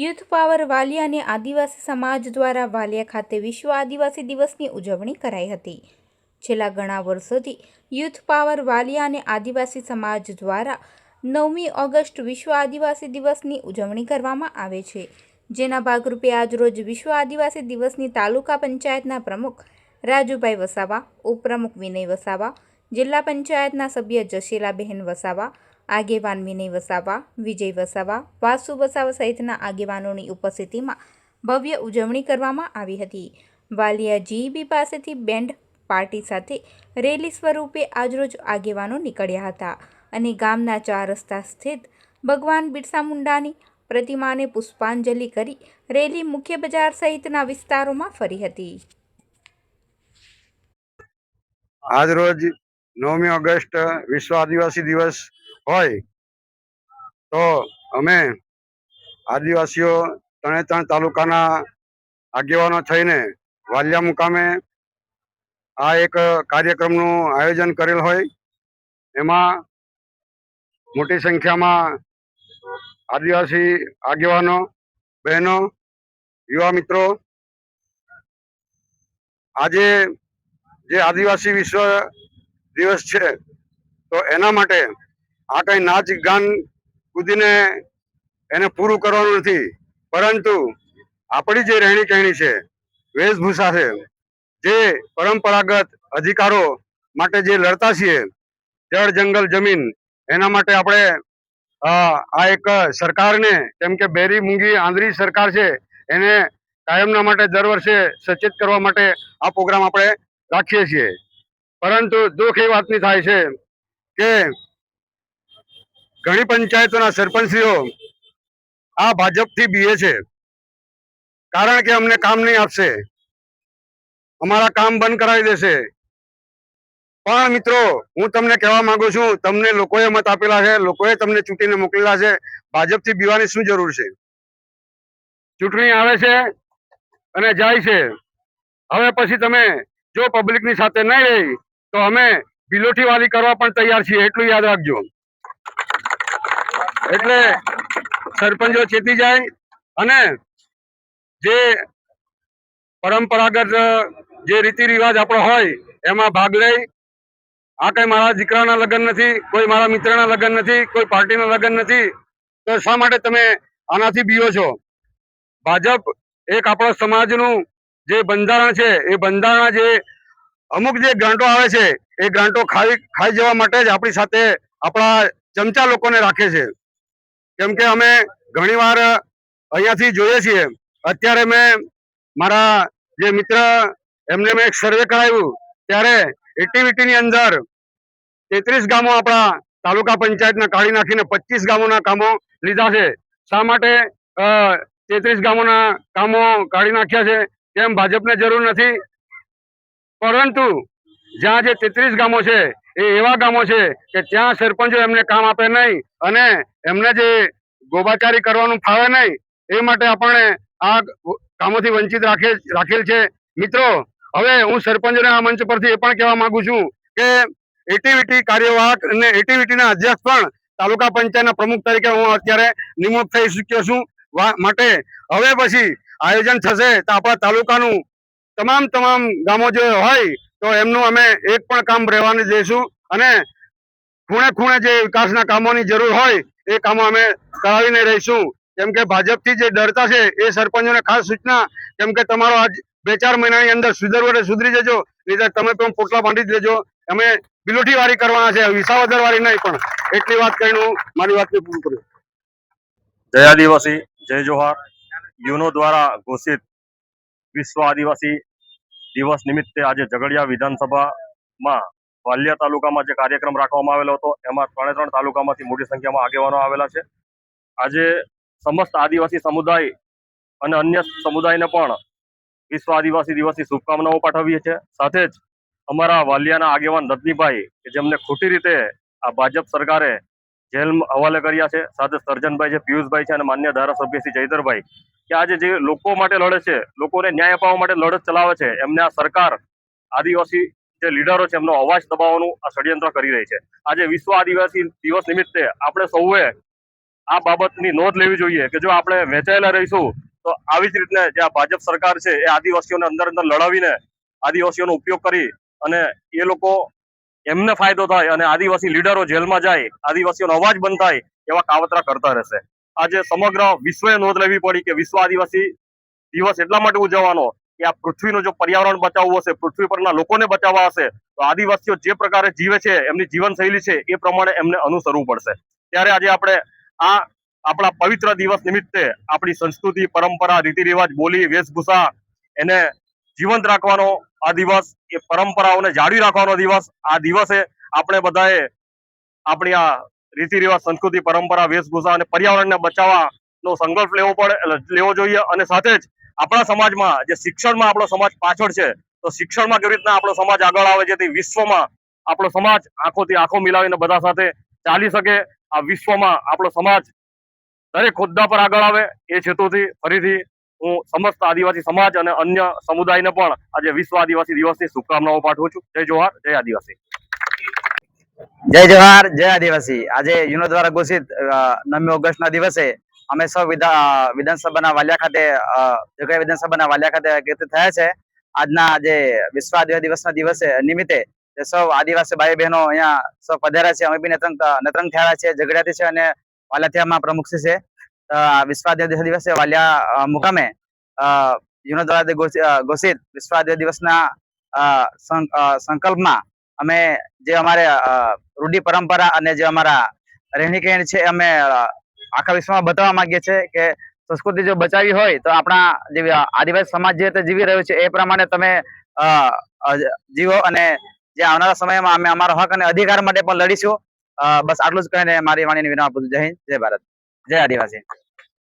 Youth power Valia અને આદિવાસી સમાજ દ્વારા વાલિયા ખાતે વિશ્વ આદિવાસી દિવસની ઉજવણી કરાઈ હતી। છેલ્લા ઘણા વર્ષોથી યુથ પાવર વાલિયા અને આદિવાસી સમાજ દ્વારા 9મી ઓગસ્ટ વિશ્વ આદિવાસી દિવસની ઉજવણી કરવામાં આવે છે, જેના ભાગરૂપે આજરોજ વિશ્વ આદિવાસી દિવસની તાલુકા પંચાયતના પ્રમુખ રાજુભાઈ વસાવા, ઉપપ્રમુખ વિનય વસાવા, જિલ્લા પંચાયતના સભ્ય જશીલાબેન વસાવા, આગેવાન વિનય વસાવા, વિજય વસાવા, વાસુ વસાવા સહિતના આગેવાનોની ઉપસ્થિતિમાં ભવ્ય ઉજવણી કરવામાં આવી હતી। વાલિયા જીઈબી પાસેથી બેન્ડ પાર્ટી સાથે રેલી સ્વરૂપે આજરોજ આગેવાનો નીકળ્યા હતા અને ગામના 4 રસ્તા સ્થિત ભગવાન બિરસા મુંડાની પ્રતિમાને પુષ્પાંજલિ કરી રેલી મુખ્ય બજાર સહિતના વિસ્તારોમાં ફરી હતી। આજરોજ 9મી ઓગસ્ટ વિશ્વ આદિવાસી દિવસ હોય તો અમે આદિવાસીઓ 3 તાલુકાના આગેવાનો થઈને વાલિયા મુકામે આ એક કાર્યક્રમનું આયોજન કરેલ હોય। એમાં મોટી સંખ્યામાં આદિવાસી આગેવાનો, બહેનો, યુવા મિત્રો આજે જે આદિવાસી વિશ્વ દિવસ છે તો એના માટે આ કઈ નાચ ગાન કૂદીને એને પૂરું કરવાનું નથી, પરંતુ આપણી જે રહેણી કહેણી છે, વેશભૂષા છે, જે પરંપરાગત અધિકારો માટે જે લડતા છીએ, જળ જંગલ જમીન, એના માટે આપણે આ એક સરકારને, કેમ કે બેરી મૂંગી આંધળી સરકાર છે, એને કાયમના માટે દર વર્ષે સચેત કરવા માટે આ પ્રોગ્રામ આપણે રાખીએ છીએ। પરંતુ દુઃખ એ વાતની થાય છે કે ઘણી પંચાયતોના સરપંચશ્રીઓ આ ભાજપથી બીએ છે, કારણ કે અમને કામ નહીં આપશે, અમારા કામ બંધ કરાવી દેશે। પણ મિત્રો, હું તમને કહેવા માંગુ છું, તમને લોકોએ મત આપેલા છે, લોકોએ તમને ચૂંટીને મોકલેલા છે, ભાજપથી બીવાની શું જરૂર છે? ચૂંટણી આવે છે અને જાય છે। હવે પછી તમે જો પબ્લિકની સાથે નહીં રહી તો અમે બિલોટી વાલી કરવા પણ તૈયાર છીએ, એટલું યાદ રાખજો। એટલે સરપંચો ચેતી જાય અને જે પરંપરાગત જે રીતિ રિવાજ આપણો હોય એમાં ભાગ લઈ। આ કઈ મારા દીકરાના લગ્ન નથી, કોઈ મારા મિત્રના લગ્ન નથી, કોઈ પાર્ટીના લગ્ન નથી, તો શા માટે તમે આનાથી બીઓ છો? ભાજપ એક આપણા સમાજનું જે બંધારણ છે, એ બંધારણના જે અમુક જે ગ્રાન્ટો આવે છે, એ ગ્રાન્ટો ખાઈ જવા માટે જ આપણી સાથે આપણા ચમચા લોકોને રાખે છે। કેમ કે અમે ઘણીવાર અહીંયાથી જોઈએ છીએ। અત્યારે મેં મારા જે મિત્ર એમને મેં એક સર્વે કરાવ્યું, ત્યારે એક્ટિવિટીની અંદર 33 ગામો આપણા તાલુકા પંચાયતના કાઢી નાખીને 25 ગામોના કામો લીધા છે। શા માટે 33 ગામોના કામો કાઢી નાખ્યા છે? કેમ ભાજપને જરૂર નથી? પરંતુ જ્યાં જે 33 ગામો છે એ એવા ગામો છે કે ત્યાં સરપંચો એમને કામ આપે નહીં અને એમને જે ગોબાચારી કરવાનું ફાવે નહીં, એ માટે આપણને આ કામોથી વંચિત રાખેલ છે। મિત્રો, હવે હું સરપંચોને આ મંચ પરથી એ પણ કહેવા માંગુ છું કે એટીવીટી કાર્યવાહક અને એટીવીટીના અધ્યક્ષ પણ તાલુકા પંચાયતના પ્રમુખ તરીકે હું અત્યારે નિમણૂક થઈ ચૂક્યો છું। માટે હવે પછી આયોજન થશે તો આપણા તાલુકાનું તમામ ગામો જે હોય તો એમનું અમે એક પણ કામ રહેવા નહીં દઈશું અને ખૂણે જે વિકાસના કામોની જરૂર હોય એ કામો અમે કરાવીને રહીશું। કેમ કે ભાજપથી જે ડરતા છે એ સરપંચોને ખાસ સૂચના, કેમ કે તમારો આજ 2-4 મહિનાની અંદર સુધરી જજો, નહીં તમે પણ પોટલા બાંધી જ લેજો। અમે બિલોટી વાળી કરવાના છે, વિસાવદર વાળી નહીં। પણ એટલી વાત કહીને હું મારી વાતને પૂરું કરું। જય આદિવાસી, જય જોહાર। યુનો દ્વારા ઘોષિત વિશ્વ આદિવાસી દિવસ નિમિત્તે આજે ઝઘડિયા વિધાનસભામાં વાલિયા તાલુકામાં જે કાર્યક્રમ રાખવામાં આવેલો હતો, એમાં 3 તાલુકામાંથી મોટી સંખ્યામાં આગેવાનો આવેલા છે। આજે સમસ્ત આદિવાસી સમુદાય અને અન્ય સમુદાયને પણ વિશ્વ આદિવાસી દિવસની શુભકામનાઓ પાઠવીએ છીએ। સાથે જ અમારા વાલિયાના આગેવાન રજનીભાઈ, કે જેમને ખોટી રીતે આ ભાજપ સરકારે જેલ હવાલે કર્યા છે, સાથે સર્જનભાઈ છે, પિયુષભાઈ છે અને માન્ય ધારાસભ્ય શ્રી જયધરભાઈ, કે આજે જે લોકો માટે લડે છે, લોકોને ન્યાય અપાવવા માટે લડત ચલાવે છે, એમને આ સરકાર આદિવાસી જે લીડરો છે એમનો અવાજ દબાવવાનું આ ષડયંત્ર કરી રહી છે। આજે વિશ્વ આદિવાસી દિવસ નિમિત્તે આપણે સૌએ આ બાબતની નોંધ લેવી જોઈએ કે જો આપણે વહેંચાયેલા રહીશું તો આવી જ રીતને જે આ ભાજપ સરકાર છે એ આદિવાસીઓને અંદર અંદર લડાવીને આદિવાસીઓનો ઉપયોગ કરી અને એ લોકો એમને ફાયદો થાય અને આદિવાસી લીડરો જેલમાં જાય, આદિવાસીઓનો અવાજ બંધ થાય એવા કાવતરા કરતા રહેશે. આજે સમગ્ર વિશ્વએ નોંધ લેવી પડી કે વિશ્વ આદિવાસી દિવસ એટલા માટે ઉજવવાનો કે આ પૃથ્વીનું જો પર્યાવરણ બચાવવું હશે, પૃથ્વી પરના લોકોને બચાવવા હશે તો આદિવાસીઓ જે પ્રકારે જીવે છે, એમની જીવનશૈલી છે એ પ્રમાણે એમને અનુસરવું પડશે. ત્યારે આજે આપણે આ આપણા પવિત્ર દિવસ નિમિત્તે આપણી સંસ્કૃતિ, પરંપરા, રીતિ રિવાજ, બોલી, વેશભૂષા એને જીવંત રાખવાનો આ દિવસ, એ પરંપરાઓને જાળવી રાખવાનો દિવસ. આ દિવસે આપણે બધાએ આપણી આ રીતિ રિવાજ, સંસ્કૃતિ, પરંપરા, વેશભૂષા અને પર્યાવરણને બચાવવાનો સંકલ્પ લેવો જોઈએ. અને સાથે જ આપણા સમાજમાં જે શિક્ષણમાં આપણો સમાજ પાછળ છે તો શિક્ષણમાં કેવી રીતના આપણો સમાજ આગળ આવે જેથી વિશ્વમાં આપણો સમાજ આંખોથી આંખો મિલાવીને બધા સાથે ચાલી શકે. આ વિશ્વમાં આપણો સમાજ દરેક હોદ્દા પર આગળ આવે એ હેતુથી ફરીથી હું સમસ્ત આદિવાસી સમાજ અને અન્ય સમુદાયને પણ આજે વિશ્વ આદિવાસી દિવસની શુભકામનાઓ પાઠવું છું. જય જોહાર, જય આદિવાસી. જય જવાહર, જય આદિવાસી. આજે યુનો દ્વારા ઘોષિત 9મી ઓગસ્ટના દિવસે અમે સૌ વિધાનસભાના વાલિયા ખાતે જગ્યા વિધાનસભાના વાલિયા ખાતે એકત્રિત થયા છે. આજના જે વિશ્વ આદિવાસી દિવસના દિવસે નિમિત્તે સૌ આદિવાસી ભાઈ બહેનો અહીંયા સૌ પધાર્યા છે. અમે બી નતરંગ થયા છે, ઝઘડિયાથી છે અને વાલિયાથિયામાં પ્રમુખશ્રી છે. વિશ્વ આદિવાસી દિવસે વાલિયા મુકામે યુનો દ્વારા ઘોષિત વિશ્વ આદિવાસી દિવસના સંકલ્પમાં અમે જે અમારે રૂઢિ પરંપરા અને જે અમારા રહેણી કહેણી છે અમે આખા વિશ્વમાં બતાવવા માંગીએ છીએ કે સંસ્કૃતિ જો બચાવી હોય તો આપણા જે આદિવાસી સમાજ જે રીતે જીવી રહ્યો છે એ પ્રમાણે તમે જીવો અને જે આવનારા સમયમાં અમે અમારો હક અને અધિકાર માટે પણ લડીશું. બસ આટલું જ કહીને મારી વાણીને વિરામ આપું છું. જય હિન્દ, જય ભારત, જય આદિવાસી.